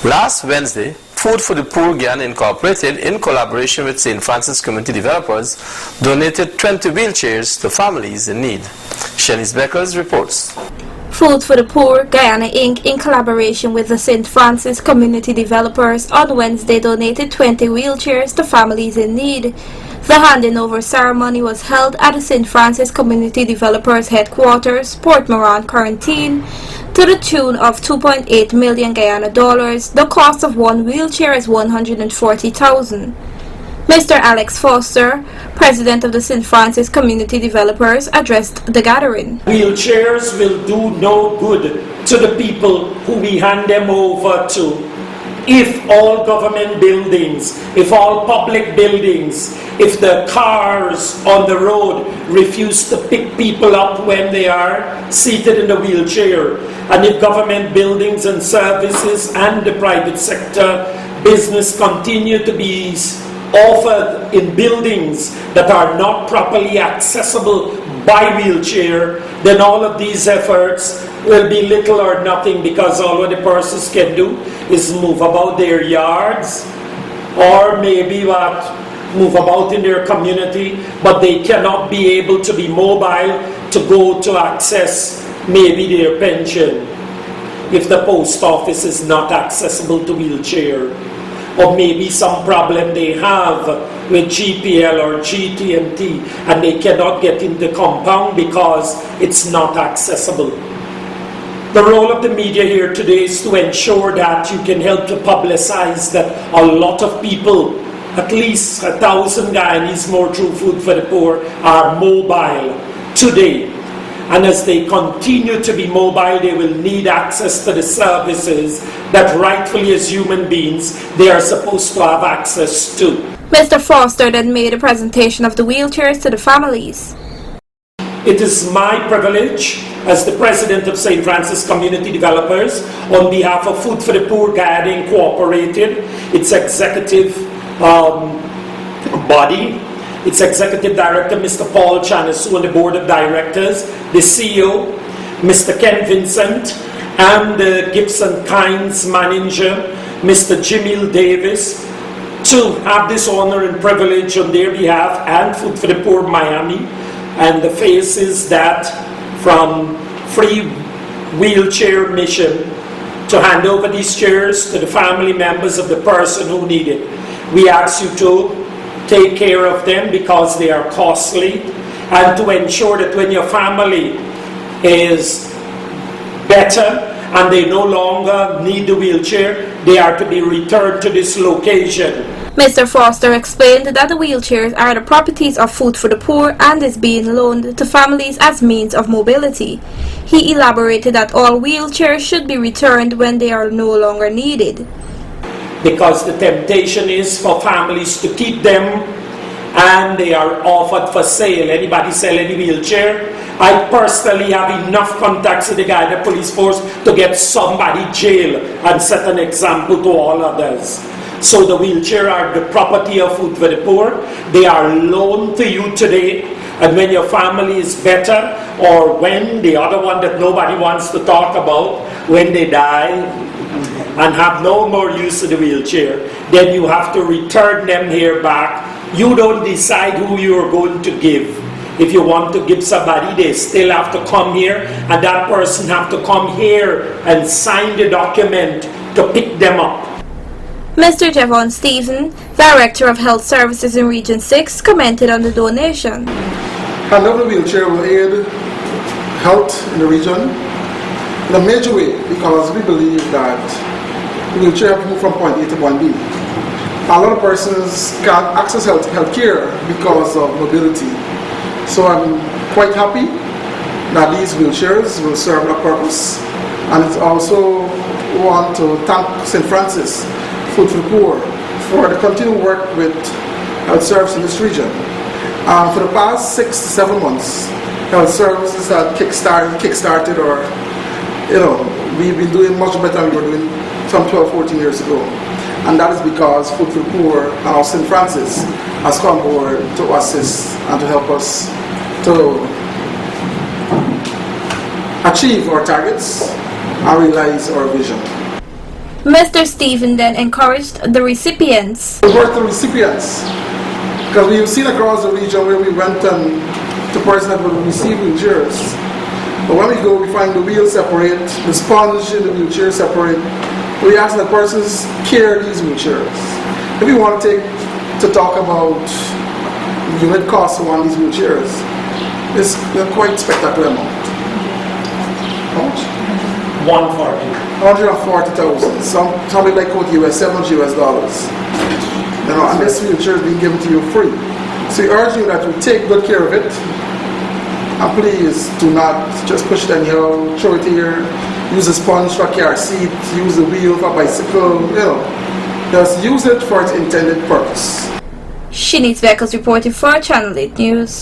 Last Wednesday, Food for the Poor Guyana Incorporated, in collaboration with St. Francis Community Developers, donated 20 wheelchairs to families in need. Shanice Beckers reports. Food for the Poor Guyana Inc., in collaboration with the St. Francis Community Developers, on Wednesday donated 20 wheelchairs to families in need. The handing over ceremony was held at the St. Francis Community Developers headquarters, Port Moran, Quarantine, to the tune of 2.8 million Guyana dollars. The cost of one wheelchair is $140,000. Mr. Alex Foster, president of the St. Francis Community Developers, addressed the gathering. Wheelchairs will do no good to the people who we hand them over to if all government buildings, if all public buildings, if the cars on the road refuse to pick people up when they are seated in the wheelchair, and if government buildings and services and the private sector business continue to be offered in buildings that are not properly accessible by wheelchair, then all of these efforts will be little or nothing, because all what the persons can do is move about their yards or maybe move about in their community, but they cannot be able to be mobile to go to access maybe their pension if the post office is not accessible to wheelchair, or maybe some problem they have with GPL or GTMT and they cannot get in the compound because it's not accessible. The role of the media here today is to ensure that you can help to publicize that a lot of people, at least 1,000 Guyanese more through Food for the Poor, are mobile today. And as they continue to be mobile, they will need access to the services that rightfully as human beings they are supposed to have access to. Mr. Foster then made a presentation of the wheelchairs to the families. It is my privilege as the president of St. Francis Community Developers, on behalf of Food for the Poor Guyana Incorporated, its executive body, its executive director, Mr. Paul Chanasu, and the board of directors, the CEO, Mr. Ken Vincent, and the Gibson Kynes manager, Mr. Jamil Davis, to have this honor and privilege on their behalf, and Food for the Poor Miami, and the faces that from Free Wheelchair Mission, to hand over these chairs to the family members of the person who need it. We ask you to take care of them because they are costly, and to ensure that when your family is better and they no longer need the wheelchair, they are to be returned to this location. Mr. Foster explained that the wheelchairs are the properties of Food for the Poor and is being loaned to families as means of mobility. He elaborated that all wheelchairs should be returned when they are no longer needed, because the temptation is for families to keep them and they are offered for sale. Anybody sell any wheelchair? I personally have enough contacts with the Guyana Police Force to get somebody jailed and set an example to all others. So the wheelchair are the property of Food for the Poor. They are loaned to you today, and when your family is better, or when the other one that nobody wants to talk about, when they die and have no more use of the wheelchair, then you have to return them here back. You don't decide who you are going to give. If you want to give somebody, they still have to come here, and that person have to come here and sign the document to pick them up. Mr. Jevon Stevenson, Director of Health Services in Region 6, commented on the donation. Another wheelchair will aid health in the region in a major way, because we believe that wheelchair move from point A to point B. A lot of persons can't access health care because of mobility. So I'm quite happy that these wheelchairs will serve a purpose, and it's also want to thank St. Francis Food for the Poor for the continued work with health services in this region. For the past 6 to 7 months, health services had kick-started, or we've been doing much better than we were doing some 12, 14 years ago. And that is because Food for the Poor and St. Francis has come forward to assist and to help us to achieve our targets and realize our vision. Mr. Stephen then encouraged the recipients. We work the recipients, because we've seen across the region where we went and the person that would receive wheelchairs. But when we go, we find the wheel separate, the sponge in the wheelchair separate. We ask that persons carry these wheelchairs. If you want to talk about the unit cost of one of these wheelchairs, it's a quite spectacular amount. How much? 140,000. Something like $7 US. And this wheelchair is being given to you free. So we urge you that you take good care of it. And please do not just push it anyhow, throw it here, use a sponge for a car seat, use the wheel for a bicycle, Just use it for its intended purpose. Shanice Beckles reporting for Channel 8 News.